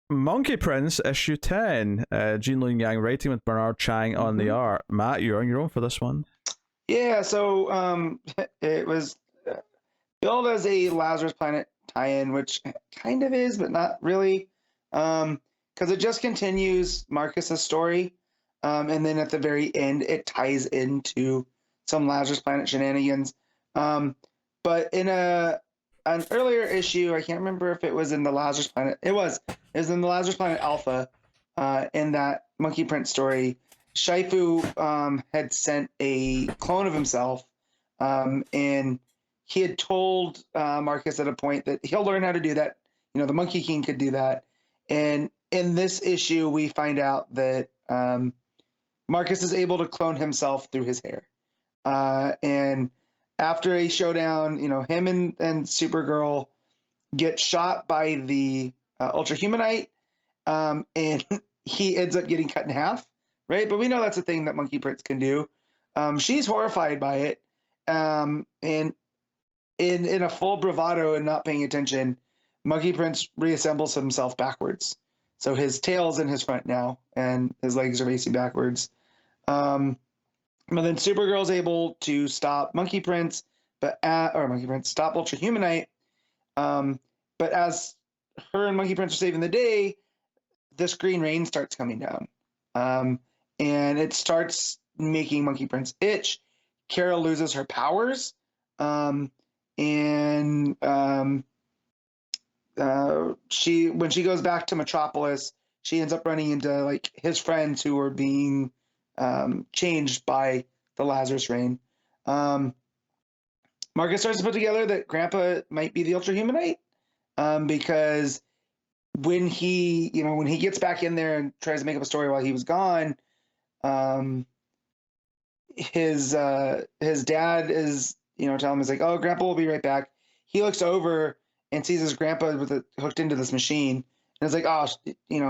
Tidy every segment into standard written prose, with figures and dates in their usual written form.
Monkey Prince issue 10. Gene Luen Yang writing with Bernard Chang on the art. Matt, you're on your own for this one. Yeah, so it was billed as a Lazarus Planet tie-in, which kind of is, but not really, because it just continues Marcus's story, and then at the very end, it ties into some Lazarus Planet shenanigans. But in an earlier issue, I can't remember if it was in the Lazarus Planet. It was in the Lazarus Planet Alpha, in that Monkey Prince story. Shifu had sent a clone of himself, and he had told Marcus at a point that he'll learn how to do that. You know, the Monkey King could do that. And in this issue, we find out that Marcus is able to clone himself through his hair. And after a showdown, you know, him and Supergirl get shot by the Ultra Humanite, and he ends up getting cut in half, right? But we know that's a thing that Monkey Prince can do. She's horrified by it, and in a full bravado and not paying attention, Monkey Prince reassembles himself backwards. So his tail's in his front now, and his legs are facing backwards. But then Supergirl's able to stop Monkey Prince, stop Ultra Humanite. But as her and Monkey Prince are saving the day, this green rain starts coming down, and it starts making Monkey Prince itch. Kara loses her powers, and when she goes back to Metropolis, she ends up running into like his friends who are being changed by the Lazarus Rain. Marcus starts to put together that Grandpa might be the Ultra Humanite, because when he gets back in there and tries to make up a story while he was gone, his dad is, telling him, he's like, "Oh, Grandpa will be right back." He looks over and sees his grandpa with it hooked into this machine, and it's like, "Oh,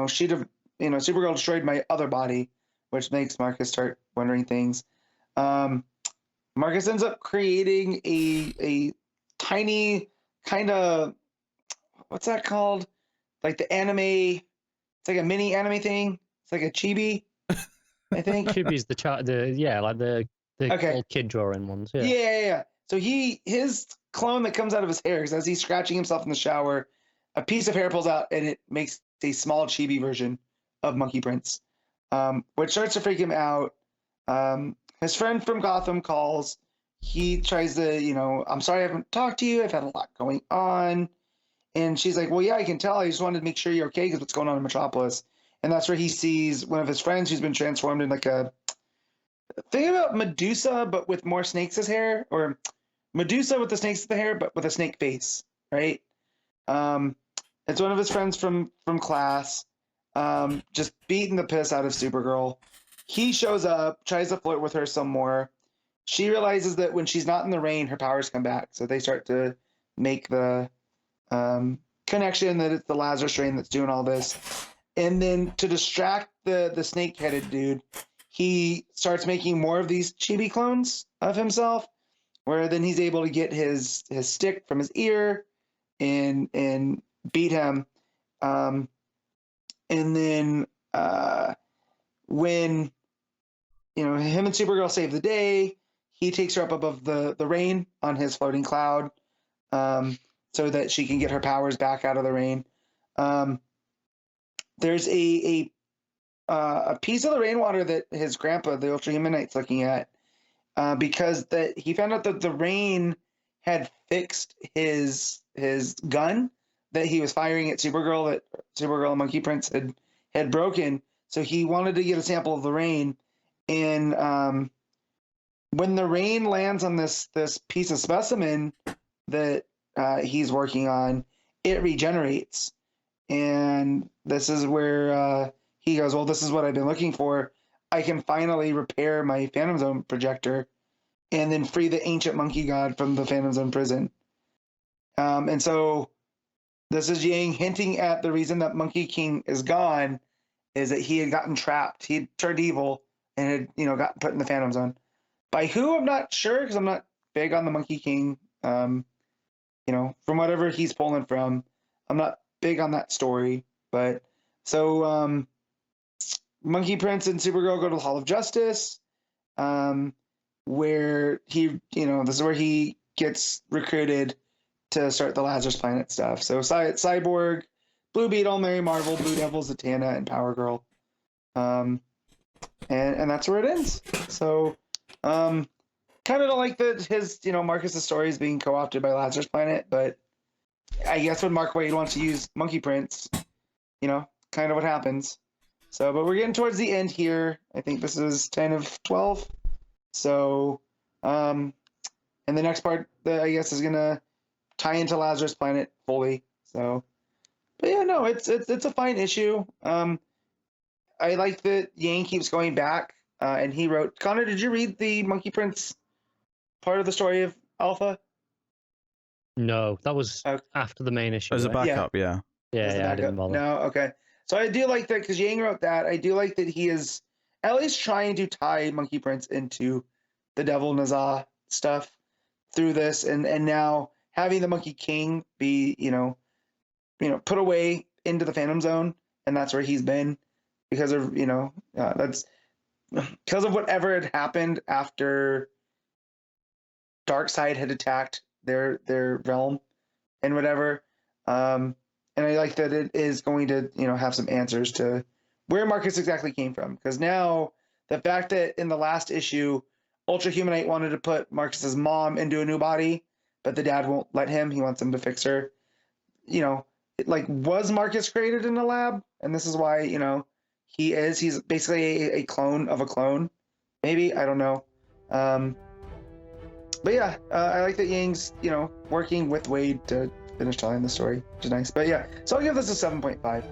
she'd have, Supergirl destroyed my other body," which makes Marcus start wondering things. Marcus ends up creating a tiny kind of, what's that called? Like the anime, it's like a mini anime thing. It's like a chibi, I think. Chibi's the Okay. old kid drawing ones. Yeah. Yeah. So his clone that comes out of his hair, because as he's scratching himself in the shower, a piece of hair pulls out and it makes a small chibi version of Monkey Prince, which starts to freak him out. His friend from Gotham calls. He tries to, "I'm sorry I haven't talked to you. I've had a lot going on." And she's like, "Well, yeah, I can tell. I just wanted to make sure you're okay because what's going on in Metropolis." And that's where he sees one of his friends who's been transformed in like a thing about Medusa, but with more snakes as hair, or Medusa with the snakes as the hair, but with a snake face, right? It's one of his friends from class, just beating the piss out of Supergirl. He shows up, tries to flirt with her some more. She realizes that when she's not in the rain, her powers come back. So they start to make the connection that it's the Lazarus Rain that's doing all this. And then to distract the snake-headed dude, he starts making more of these chibi clones of himself, where then he's able to get his stick from his ear and beat him. And then when him and Supergirl save the day, he takes her up above the rain on his floating cloud, so that she can get her powers back out of the rain. There's a piece of the rainwater that his grandpa, the Ultra Humanite's looking at, because that he found out that the rain had fixed his gun that he was firing at Supergirl, that Supergirl and Monkey Prince had broken. So he wanted to get a sample of the rain, and when the rain lands on this piece of specimen that he's working on, it regenerates. And this is where he goes, "Well, this is what I've been looking for. I can finally repair my Phantom Zone projector and then free the ancient monkey god from the Phantom Zone prison." And so this is Yang hinting at the reason that Monkey King is gone is that he had gotten trapped. He had turned evil and had, gotten put in the Phantom Zone. By who, I'm not sure, because I'm not big on the Monkey King. From whatever he's pulling from, I'm not big on that story. But So Monkey Prince and Supergirl go to the Hall of Justice, where he, this is where he gets recruited to start the Lazarus Planet stuff. So Cyborg, Blue Beetle, Mary Marvel, Blue Devil, Zatanna, and Power Girl. And that's where it ends. So kind of don't like that his, Marcus's story is being co-opted by Lazarus Planet, but I guess when Mark Waid wants to use Monkey Prince, kind of what happens. So, but we're getting towards the end here. I think this is 10 of 12. So, and the next part, I guess, is gonna tie into Lazarus Planet fully. So, but yeah, no, it's a fine issue. I like that Yang keeps going back, and he wrote. Connor, did you read the Monkey Prince part of the story of Alpha? No, that was after the main issue. As a right? backup, yeah. Yeah, I didn't bother. No, okay. So I do like that because Yang wrote that. I do like that he is at least trying to tie Monkey Prince into the Devil Nazah stuff through this, and now having the Monkey King be put away into the Phantom Zone, and that's where he's been because of that's because of whatever had happened after Darkseid had attacked their realm and whatever. And I like that it is going to, have some answers to where Marcus exactly came from. Because now the fact that in the last issue, Ultra Humanite wanted to put Marcus's mom into a new body, but the dad won't let him. He wants him to fix her. Was Marcus created in a lab? And this is why, he's basically a clone of a clone. Maybe, I don't know. But yeah, I like that Yang's, working with Waid to finish telling the story, which is nice. But yeah, so I'll give this a 7.5.